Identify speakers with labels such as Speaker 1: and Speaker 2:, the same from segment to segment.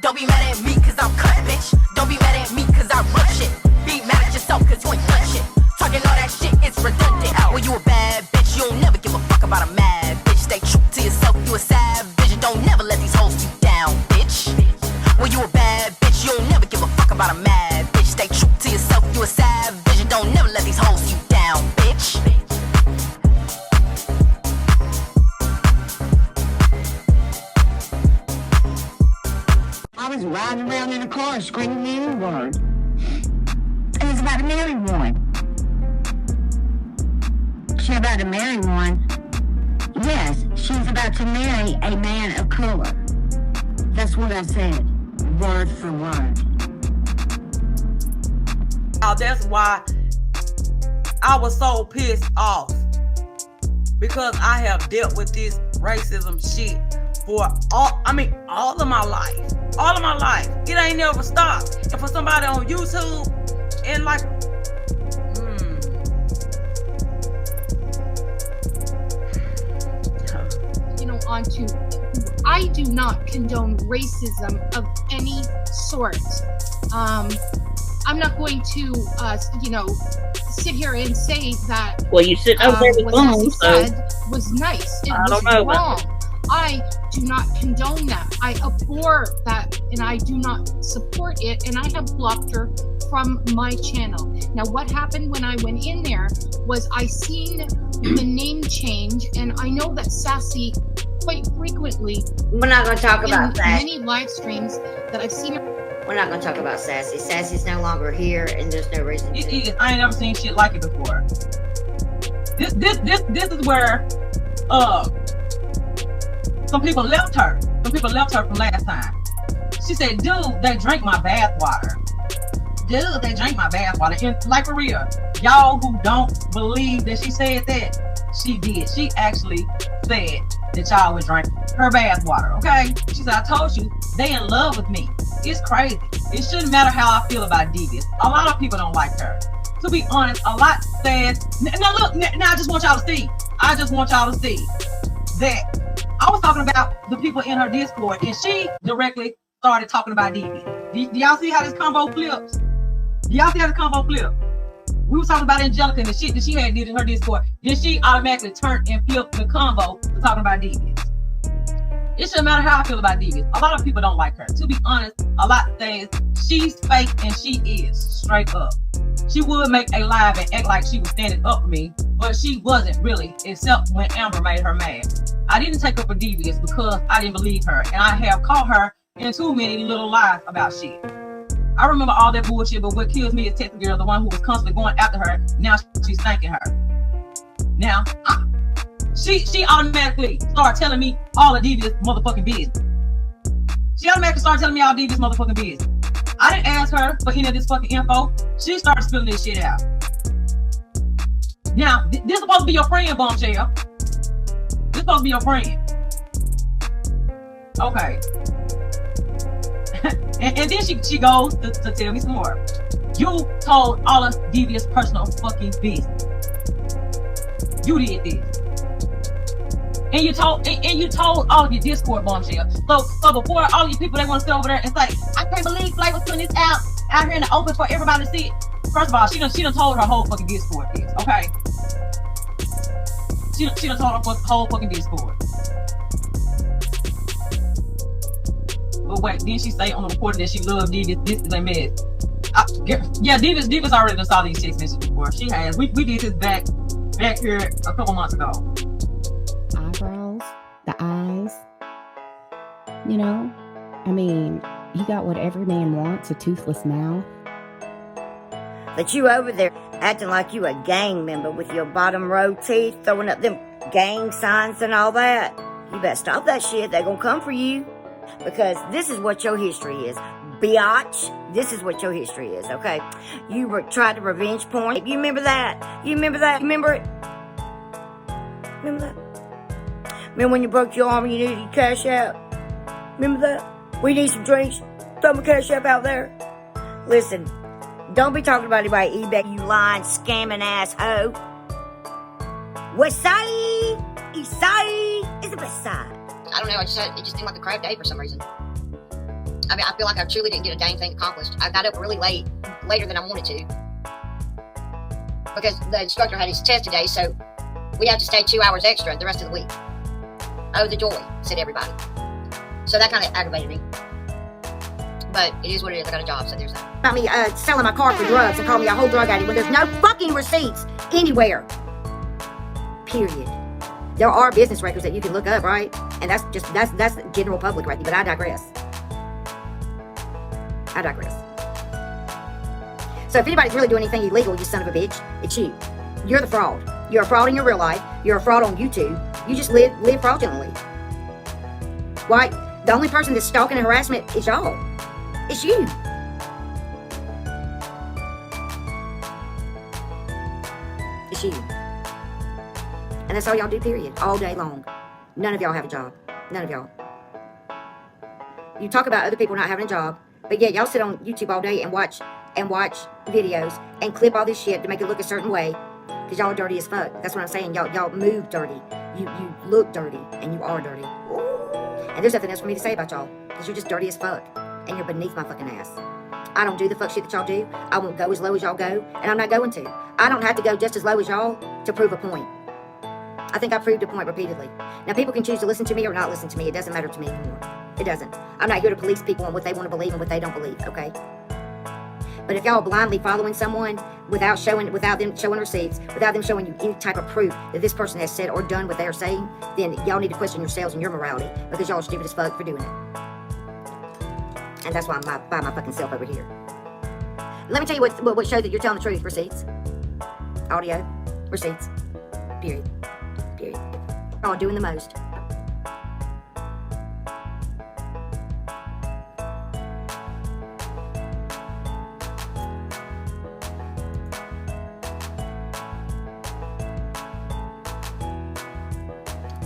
Speaker 1: Don't be mad at me cause I'm cut, bitch. Don't be mad at me cause I run shit. Be mad at yourself cause you ain't done shit. Talking all that shit, it's redundant. When you a bad bitch, you don't never give a fuck about a mad bitch. Stay true to yourself, you a savage. And don't never let these hoes you down, bitch. When you a bad bitch, you don't never give a fuck about a mad bitch. Stay true to yourself, you a savage. And don't never let these hoes you down, bitch.
Speaker 2: I was riding around in a car screaming the N-word. It was about to marry one. She about to marry one? Yes, she's about to marry a man of color. That's what I said, word for word.
Speaker 3: That's why I was so pissed off. Because I have dealt with this racism shit for all of my life. All of my life. It ain't never stopped. And for somebody on YouTube and like,
Speaker 4: onto, I do not condone racism of any sort. I'm not going to, sit here and say that.
Speaker 5: Well, you sit over there with
Speaker 4: what
Speaker 5: Boom,
Speaker 4: Sassy said was nice. It was wrong. I do not condone that. I abhor that, and I do not support it, and I have blocked her from my channel. Now, what happened when I went in there was I seen the name change, and I know that Sassy quite frequently.
Speaker 6: We're not going to talk about that.
Speaker 4: Many live streams that I've seen.
Speaker 6: We're not going to talk about Sassy. Sassy's no longer here, and there's no reason to.
Speaker 3: I ain't never seen shit like it before. This is where some people left her. Some people left her from last time. She said, dude, they drank my bath water. Dude, they drank my bath water. And like for real, y'all who don't believe that she said that, she did. She actually said that y'all would drink her bath water, okay? She said, I told you, they in love with me. It's crazy. It shouldn't matter how I feel about Devious. A lot of people don't like her. To be honest, a lot says, now look, now I just want y'all to see. I just want y'all to see that I was talking about the people in her Discord, and she directly started talking about Devious. Do y'all see how this combo flips? Do y'all see how this combo flips? We was talking about Angelica and the shit that she had did in her Discord. Then she automatically turned and flipped the combo to talking about Devious. It shouldn't matter how I feel about Devious. A lot of people don't like her. To be honest, a lot says she's fake, and she is, straight up. She would make a live and act like she was standing up for me, but she wasn't really, except when Amber made her mad. I didn't take up for Devious because I didn't believe her, and I have caught her in too many little lies about shit. I remember all that bullshit, but what kills me is Texas Girl, the one who was constantly going after her. Now she's thanking her. Now, she automatically started telling me all the Devious motherfucking business. She automatically started telling me all Devious motherfucking business. I didn't ask her for any of this fucking info. She started spilling this shit out. Now, this is supposed to be your friend, Bombshell. This is supposed to be your friend. Okay. and then she goes to tell me some more. You told all of Devious personal fucking business. You did this. And you told all of your Discord, Bombshell. So before all you people, they want to sit over there and say, I can't believe Flavor's putting this out here in the open for everybody to see it. First of all, she done told her whole fucking Discord this, okay? She done told her whole fucking Discord. But wait, didn't she say on the recording that she loved Devious? This is a mess. Yeah, Devious already done saw these text messages before. She has. We did this back here a couple months ago.
Speaker 7: Eyebrows, the eyes, I mean, you got what every man wants, a toothless mouth.
Speaker 6: But you over there acting like you a gang member with your bottom row teeth, throwing up them gang signs and all that. You better stop that shit. They're gonna come for you. Because this is what your history is. Biatch. This is what your history is, okay? You tried to revenge porn. You remember that? You remember that? You remember it? Remember that? Remember when you broke your arm and you needed your cash out? Remember that? We need some drinks. Throw my cash up out there. Listen, don't be talking about anybody eBay, you lying, scamming asshole. West side, east side is the best side.
Speaker 8: I don't know, it just seemed like a crap day for some reason.
Speaker 5: I mean, I feel like I truly didn't get a dang thing accomplished. I got up really late, later than I wanted to, because the instructor had his test today, so we had to stay 2 hours extra the rest of the week. Oh, the joy, said everybody. So that kind of aggravated me. But it is what it is. I got a job, so there's that.
Speaker 6: About me selling my car for drugs and call me a whole drug addict when there's no fucking receipts anywhere. Period. There are business records that you can look up, right? And that's general public right there, but I digress. So if anybody's really doing anything illegal, you son of a bitch, it's you. You're the fraud. You're a fraud in your real life. You're a fraud on YouTube. You just live fraudulently. Why? The only person that's stalking and harassment is y'all. It's you. It's you. And that's all y'all do, period. All day long. None of y'all have a job. None of y'all. You talk about other people not having a job, but yet y'all sit on YouTube all day and watch videos and clip all this shit to make it look a certain way, because y'all are dirty as fuck. That's what I'm saying. Y'all move dirty. You look dirty, and you are dirty. And there's nothing else for me to say about y'all, because you're just dirty as fuck, and you're beneath my fucking ass. I don't do the fuck shit that y'all do. I won't go as low as y'all go, and I'm not going to. I don't have to go just as low as y'all to prove a point. I think I proved a point repeatedly. Now, people can choose to listen to me or not listen to me. It doesn't matter to me anymore. It doesn't. I'm not here to police people on what they want to believe and what they don't believe, okay? But if y'all are blindly following someone without them showing receipts, without them showing you any type of proof that this person has said or done what they are saying, then y'all need to question yourselves and your morality, because y'all are stupid as fuck for doing it. And that's why I'm by my fucking self over here. Let me tell you what shows that you're telling the truth. Receipts. Audio. Receipts. Period. Y'all are doing the most.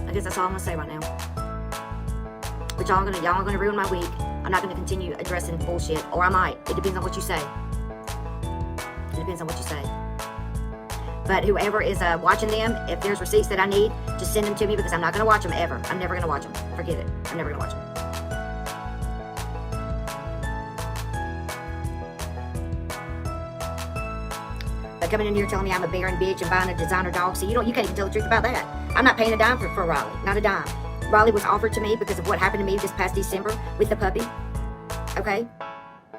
Speaker 6: I guess that's all I'm gonna say right now. But y'all are gonna ruin my week. I'm not gonna continue addressing bullshit, or I might. It depends on what you say. It depends on what you say. But whoever is watching them, if there's receipts that I need, just send them to me, because I'm not gonna watch them ever. I'm never gonna watch them. Forget it. I'm never gonna watch them. But coming in here telling me I'm a barren bitch and buying a designer dog, see, you can't even tell the truth about that. I'm not paying a dime for Riley. Not a dime. Riley was offered to me because of what happened to me this past December with the puppy. Okay?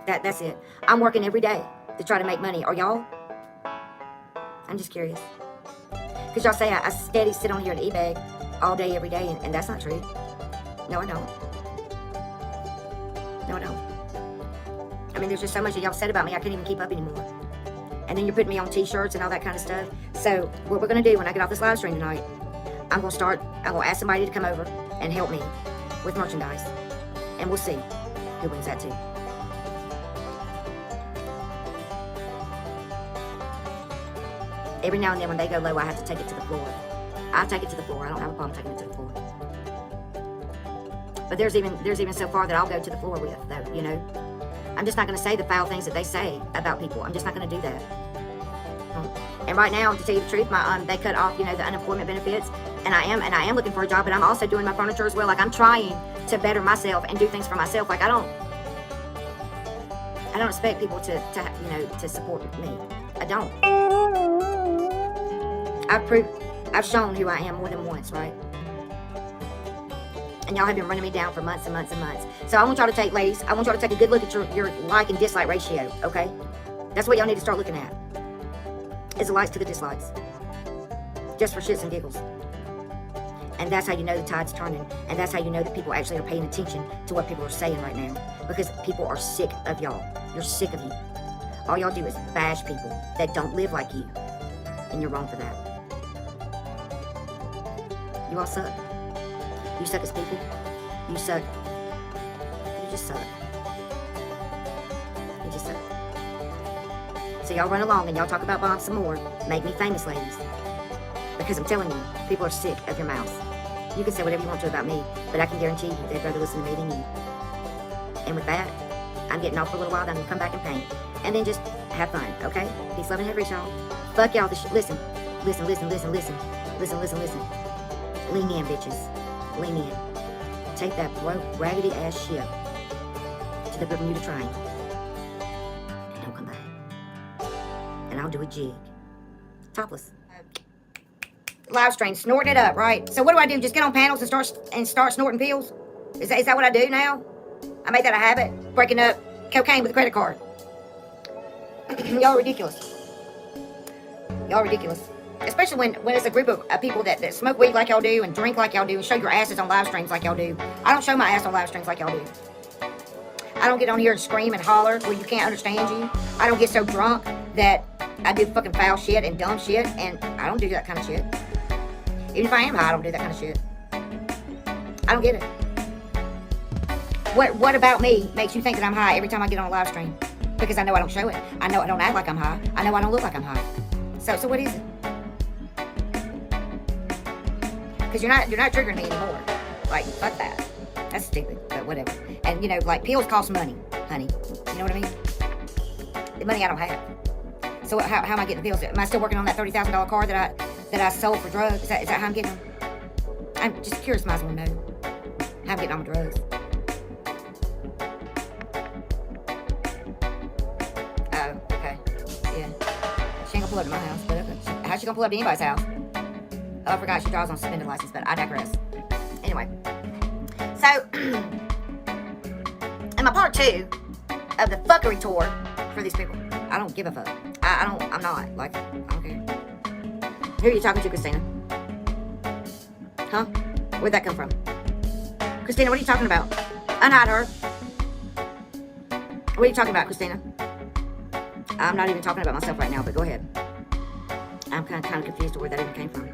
Speaker 6: That's it. I'm working every day to try to make money. Are y'all? I'm just curious. Because y'all say I steady sit on here and eBay all day, every day, and that's not true. No, I don't. No, I don't. I mean, there's just so much that y'all said about me, I can't even keep up anymore. And then you're putting me on t-shirts and all that kind of stuff. So what we're going to do when I get off this live stream tonight, I'm going to ask somebody to come over and help me with merchandise. And we'll see who wins that too. Every now and then when they go low, I have to take it to the floor. I take it to the floor. I don't have a problem taking it to the floor. But there's even so far that I'll go to the floor with, though, you know. I'm just not going to say the foul things that they say about people. I'm just not going to do that. And right now, to tell you the truth, they cut off, the unemployment benefits, and I am looking for a job, but I'm also doing my furniture as well. Like, I'm trying to better myself and do things for myself. Like, I don't expect people to support me. I don't. I've shown who I am more than once, right? And y'all have been running me down for months and months and months. So I want y'all to take, ladies, a good look at your like and dislike ratio, okay? That's what y'all need to start looking at. Is the likes to the dislikes. Just for shits and giggles. And that's how you know the tide's turning. And that's how you know that people actually are paying attention to what people are saying right now. Because people are sick of y'all. You're sick of you. All y'all do is bash people that don't live like you. And you're wrong for that. You all suck. You suck as people. You suck. You just suck. You just suck. So y'all run along and y'all talk about bombs some more. Make me famous, ladies. Because I'm telling you, people are sick of your mouths. You can say whatever you want to about me, but I can guarantee you they'd rather listen to me than you. And with that, I'm getting off for a little while, then I'm going to come back and paint. And then just have fun, okay? Peace, love, and hair, y'all. Fuck y'all. Listen. Listen. Lean in, bitches. Lean in. Take that broke, raggedy ass shit to step up and you to train. And don't come back. And I'll do a jig. Topless. Live stream, snorting it up, right? So what do? Just get on panels and start snorting pills? Is that what I do now? I made that a habit, breaking up cocaine with a credit card. Y'all ridiculous. Y'all ridiculous. Especially when it's a group of people that smoke weed like y'all do and drink like y'all do and show your asses on live streams like y'all do. I don't show my ass on live streams like y'all do. I don't get on here and scream and holler where you can't understand you. I don't get so drunk that I do fucking foul shit and dumb shit, and I don't do that kind of shit. Even if I am high, I don't do that kind of shit. I don't get it. What about me makes you think that I'm high every time I get on a live stream? Because I know I don't show it. I know I don't act like I'm high. I know I don't look like I'm high. So what is it? Because you're not triggering me anymore. Like, fuck that. That's stupid, but whatever. And, like, pills cost money, honey. You know what I mean? The money I don't have. So how am I getting the pills? Am I still working on that $30,000 car that I sold for drugs? Is that how I'm getting them? I'm just curious, might as well know how I'm getting on my drugs. Oh, okay. Yeah. She ain't gonna pull up to my house, but okay. How's she gonna pull up to anybody's house? Oh, I forgot she drives on suspended license, but I digress. Anyway. So, in my part 2 of the fuckery tour for these people, I don't give a fuck. I'm not. Like, I don't care. Who are you talking to, Christina? Huh? Where'd that come from? Christina, what are you talking about? Unhide her. What are you talking about, Christina? I'm not even talking about myself right now, but go ahead. I'm kind of confused to where that even came from.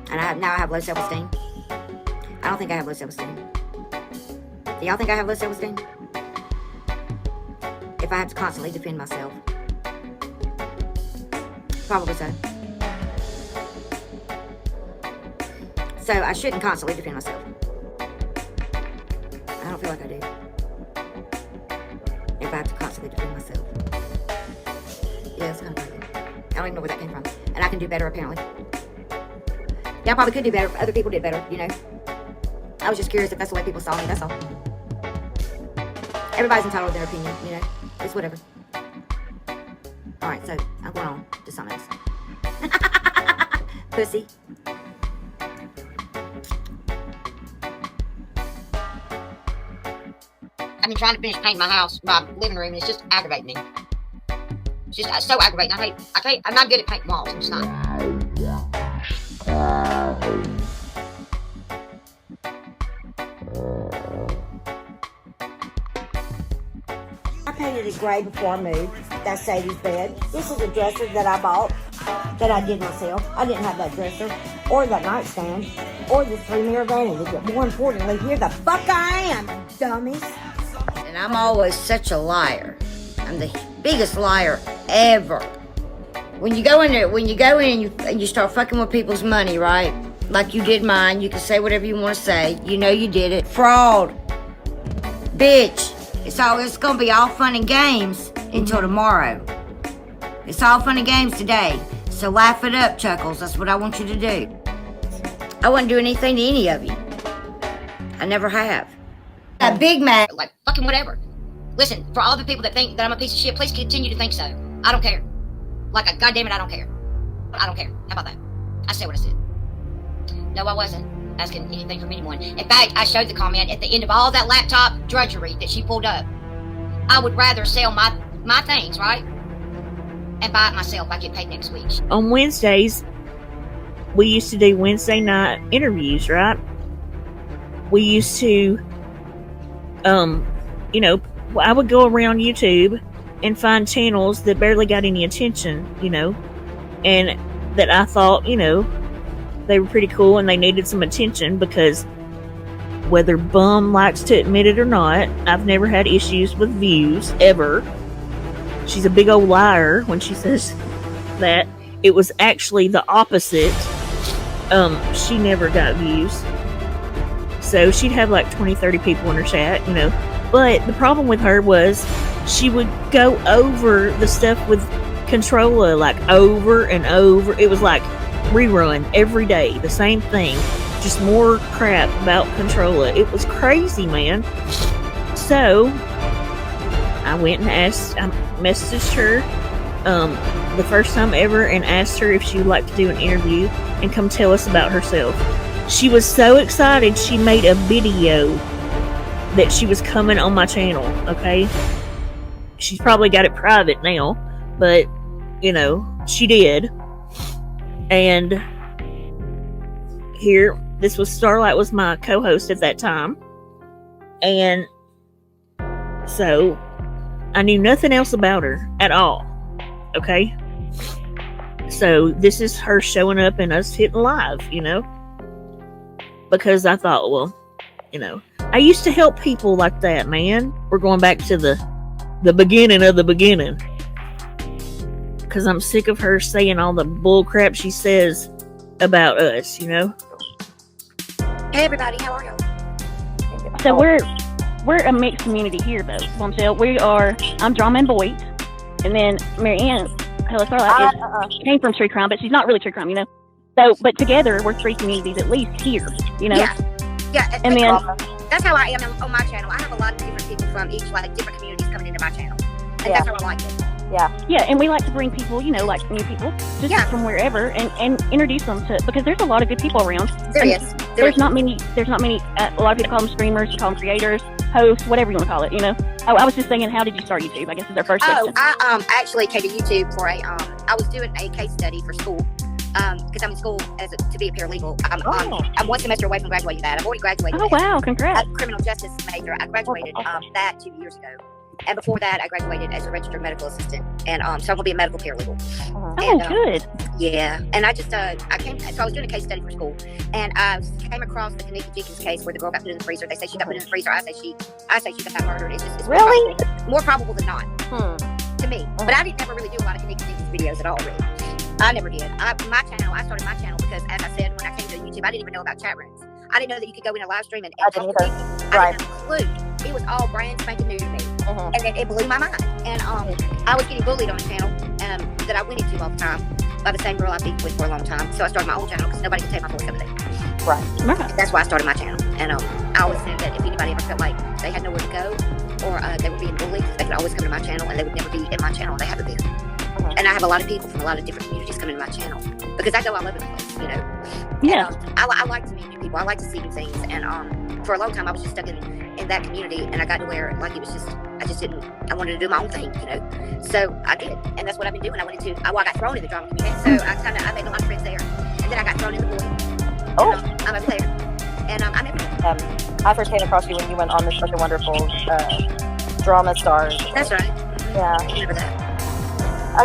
Speaker 6: And now I have low self-esteem. I don't think I have low self-esteem. Do y'all think I have low self-esteem? If I have to constantly defend myself. Probably so. So I shouldn't constantly defend myself. I don't feel like I do. If I have to constantly defend myself. Yeah, it's kind of crazy. I don't even know where that came from. And I can do better, apparently. Yeah, I probably could do better if other people did better, I was just curious if that's the way people saw me, that's all. Everybody's entitled to their opinion, It's whatever. Alright, so I'm going on to something else. Pussy.
Speaker 5: I've been trying to finish painting my living room, and it's just aggravating me. It's just so aggravating. I'm not good at painting walls. I'm just not.
Speaker 6: I painted it gray before I moved. That's Sadie's bed. This is a dresser that I bought, that I did myself. I didn't have that dresser, or that nightstand, or the 3-mirror vanity. But more importantly, here the fuck I am, dummies. And I'm always such a liar. I'm the biggest liar ever. When you go in and you start fucking with people's money, right? Like you did mine, you can say whatever you want to say. You know you did it. Fraud. Bitch. It's gonna be all fun and games until tomorrow. It's all fun and games today. So laugh it up, Chuckles. That's what I want you to do. I wouldn't do anything to any of you. I never have. A Big Mac.
Speaker 5: Like, fucking whatever. Listen, for all the people that think that I'm a piece of shit, please continue to think so. I don't care. Like, goddamn it, I don't care. I don't care. How about that? I said what I said. No, I wasn't asking anything from anyone. In fact, I showed the comment at the end of all that laptop drudgery that she pulled up. I would rather sell my things, right? And buy it myself. I get paid next week.
Speaker 8: On Wednesdays, we used to do Wednesday night interviews, right? We used to, I would go around YouTube and find channels that barely got any attention, and that I thought, they were pretty cool and they needed some attention, because whether Bum likes to admit it or not, I've never had issues with views, ever. She's a big old liar when she says that. It was actually the opposite. She never got views. So she'd have like 20, 30 people in her chat, But the problem with her was she would go over the stuff with Controlla, like over and over. It was like rerun every day, the same thing, just more crap about Controlla. It was crazy, man. So I went and I messaged her the first time ever and asked her if she would like to do an interview and come tell us about herself. She was so excited she made a video that she was coming on my channel, okay? She's probably got it private now, but, you know, she did. And here, this was Starlight was my co-host at that time. And so, I knew nothing else about her at all, okay? So, this is her showing up and us hitting live, you know? Because I thought, well, you know, I used to help people like that, man. We're going back to the beginning of the beginning. Because I'm sick of her saying all the bull crap she says about us, you know?
Speaker 5: Hey everybody, how are you?
Speaker 9: So we're a mixed community here, though. Bombshell. I'm Drama and Boyd, and then Marianne, hello Starlight, came from true crime, but she's not really true crime, you know. So, but together we're 3 communities at least here, you know.
Speaker 5: Yeah.
Speaker 9: And then
Speaker 5: that's how I am on my channel. I have a lot of different people from each different communities coming into my channel, and that's how I like it.
Speaker 9: Yeah, and we like to bring people, you know, like new people, just from wherever, and introduce them to, because there's a lot of good people around. There's not many. A lot of people call them streamers, call them creators, hosts, whatever you want to call it. You know. I was just thinking, how did you start YouTube? I guess is our first question.
Speaker 5: I actually came to YouTube for I was doing a case study for school. Because I'm in school to be a paralegal. I'm 1 semester away from graduating that. I've already graduated.
Speaker 9: Oh wow! Congrats.
Speaker 5: I'm a criminal justice major. I graduated that 2 years ago. And before that, I graduated as a registered medical assistant, and so I'm gonna be a medical paralegal.
Speaker 9: Good.
Speaker 5: Yeah, and I just I was doing a case study for school, and I came across the Kanika Jenkins case where the girl got put in the freezer. They say she got put in the freezer. I say she got murdered. It's
Speaker 6: Really?
Speaker 5: more probable than not to me. But I didn't ever really do a lot of Kanika Jenkins videos at all, really. I never did. I started my channel because, as I said, when I came to YouTube, I didn't even know about chat rooms. I didn't know that you could go in a live stream and talk to people. I didn't have a clue. It was all brand spanking new to me. And it blew my mind. And I was getting bullied on a channel that I went into all the time by the same girl I beat with for a long time. So I started my own channel because nobody could take my voice over there.
Speaker 6: Right.
Speaker 5: That's why I started my channel. And I always said that if anybody ever felt like they had nowhere to go or they were being bullied, they could always come to my channel, and they would never be in my channel. They haven't been. And I have a lot of people from a lot of different communities coming to my channel because I go all over the place, you know.
Speaker 9: Yeah.
Speaker 5: And, I like to meet new people. I like to see new things. And for a long time, I was just stuck in that community, and I got to where like it was just I wanted to do my own thing, you know. So I did, and that's what I've been doing. I got thrown in the drama community, so I made a lot of friends there, and then I got thrown in the Boyd.
Speaker 6: Oh.
Speaker 5: I'm a player, and I'm everything.
Speaker 6: I first came across you when you went on this Such a Wonderful Drama Stars.
Speaker 5: That's right.
Speaker 6: Yeah.
Speaker 5: I remember that. I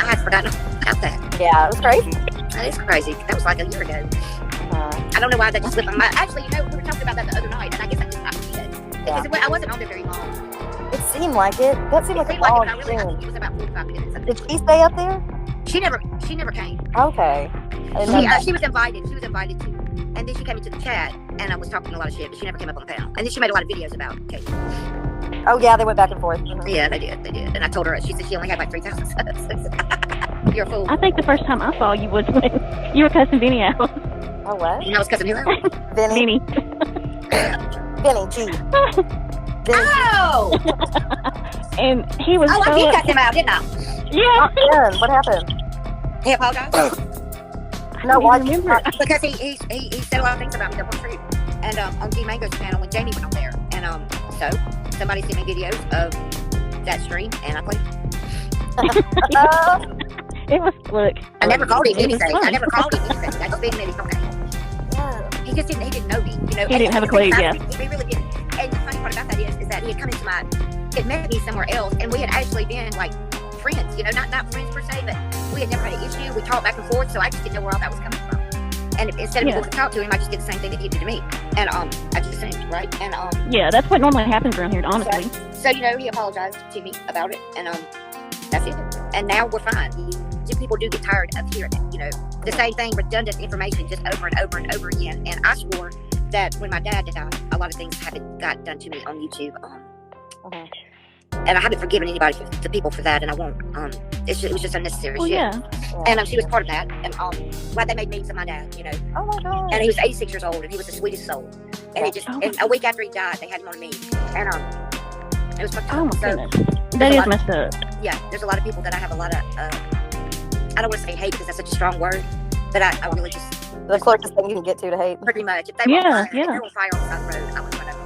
Speaker 5: had forgotten about that.
Speaker 6: Yeah, it was crazy.
Speaker 5: That is crazy. That was like a year ago. I don't know why that just slipped my mind. Actually, you know, we were talking about that the other night, and I guess I just not forget. Because I wasn't on there very long.
Speaker 6: It seemed like it. That seemed like a long
Speaker 5: I think it was about 45 minutes.
Speaker 6: Did she stay up there?
Speaker 5: She never came.
Speaker 6: Okay.
Speaker 5: She was invited. She was invited to. And then she came into the chat, and I was talking a lot of shit, but she never came up on the panel. And then she made a lot of videos about Katie.
Speaker 6: Oh, yeah, they went back and forth.
Speaker 5: Yeah, they did. And I told her, she said she only had like 3,000 subs. You're a fool.
Speaker 9: I think the first time I saw you was when you were cussing Vinny out.
Speaker 6: Oh, what?
Speaker 5: And I was cussing who out?
Speaker 6: Vinny. Vinny G.
Speaker 5: Oh!
Speaker 9: And he was
Speaker 5: I did cuss him out, didn't I?
Speaker 9: Yeah.
Speaker 6: What happened?
Speaker 5: He apologized?
Speaker 6: No, why?
Speaker 5: Because he said a lot of things about me that weren't true. And on G Mango's channel when Jamie went on there. And so somebody sent me videos of that stream, and I played
Speaker 9: it was, look.
Speaker 5: I never called him anything. I just been that he's okay. He just didn't know me, you know.
Speaker 9: He didn't have a clue, yeah.
Speaker 5: He really didn't. And the funny part about that is that he had come into he had met me somewhere else, and we had actually been like friends, you know, not friends per se, but we had never had an issue. We talked back and forth, so I just didn't know where all that was coming from. And instead of going to talk to him, I just did the same thing that he did to me. And I just assumed, right? And
Speaker 9: yeah, that's what normally happens around here, honestly.
Speaker 5: So you know, he apologized to me about it, and that's it. And now we're fine. People do get tired of hearing it, you know, the same thing, redundant information just over and over and over again. And I swore that when my dad died, a lot of things got done to me on YouTube. And I haven't forgiven anybody, the people for that, and I won't. It was just unnecessary shit.
Speaker 9: Yeah.
Speaker 5: And she was part of that. And why they made memes of my dad, you know.
Speaker 6: Oh my God.
Speaker 5: And he was 86 years old, and he was the sweetest soul. And and a week after he died, they had him on me. And
Speaker 10: It was fucked
Speaker 9: Oh
Speaker 10: up.
Speaker 9: my
Speaker 10: So,
Speaker 9: goodness. That is messed up.
Speaker 10: yeah, there's a lot of people that I have a lot of, I don't want to say hate because that's such a strong word, but I really just.
Speaker 11: The closest thing you can get to hate.
Speaker 10: Pretty much. If they were on fire, if they were on fire on the side of the road, I would run over.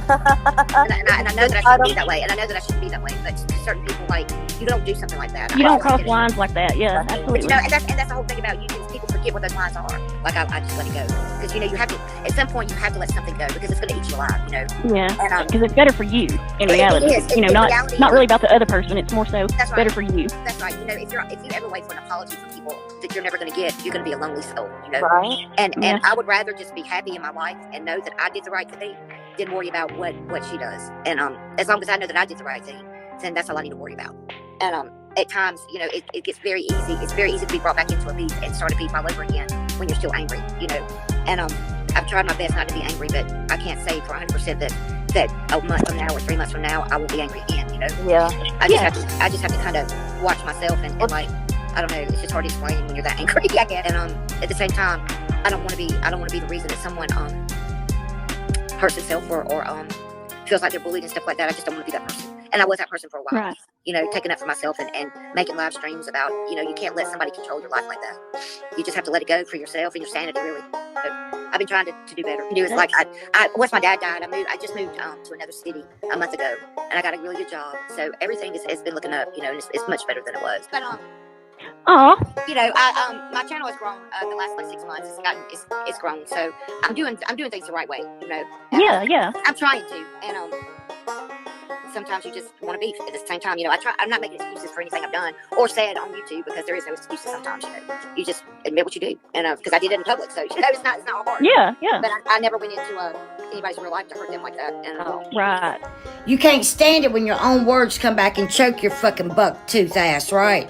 Speaker 10: And I know that I shouldn't be that way, and I know that I shouldn't be that way, but certain people, like, you don't do something like that.
Speaker 9: You don't cross lines like that, yeah, absolutely.
Speaker 10: But, you know, and that's the whole thing about YouTube. People forget what those lines are. Like, I just let it go. Because, you know, you have to, at some point, you have to let something go because it's going to eat you alive, you know?
Speaker 9: Yeah, because it's better for you, in reality.
Speaker 10: It is.
Speaker 9: You know, not really about the other person. It's more so better for you.
Speaker 10: That's right. You know, if you ever wait for an apology from people that you're never going to get, you're going to be a lonely soul, you know?
Speaker 11: Right.
Speaker 10: And I would rather just be happy in my life and know that I did the right thing than worry about what she does. And as long as I know that I did the right thing, then that's all I need to worry about. And at times, you know, it gets very easy. It's very easy to be brought back into a beef and start a beef all over again when you're still angry, you know. And I've tried my best not to be angry, but I can't say for 100% that a month from now or 3 months from now I will be angry again, you know.
Speaker 11: Yeah.
Speaker 10: I just have to kind of watch myself and like, I don't know, it's just hard to explain when you're that angry, I guess. And at the same time, I don't want to be the reason that someone hurts themselves or feels like they're bullied and stuff like that. I just don't want to be that person. And I was that person for a while.
Speaker 9: Right.
Speaker 10: You know, taking up for myself and making live streams about, you know, you can't let somebody control your life like that. You just have to let it go for yourself and your sanity, really. But I've been trying to do better. You know, it's like once my dad died, I just moved to another city a month ago, and I got a really good job. So everything has been looking up, you know, and it's much better than it was. But you know, my channel has grown the last like 6 months. It's grown. So I'm doing things the right way, you know.
Speaker 9: Yeah.
Speaker 10: I'm trying to, and sometimes you just want to beef at the same time. You know, I'm not making excuses for anything I've done or said on YouTube because there is no excuses sometimes. You know, you just admit what you do, and because I did it in public, so you know, it's not hard.
Speaker 9: Yeah.
Speaker 10: But I never went into anybody's real life to hurt them like that. And
Speaker 9: right.
Speaker 6: You can't stand it when your own words come back and choke your fucking buck tooth ass, right?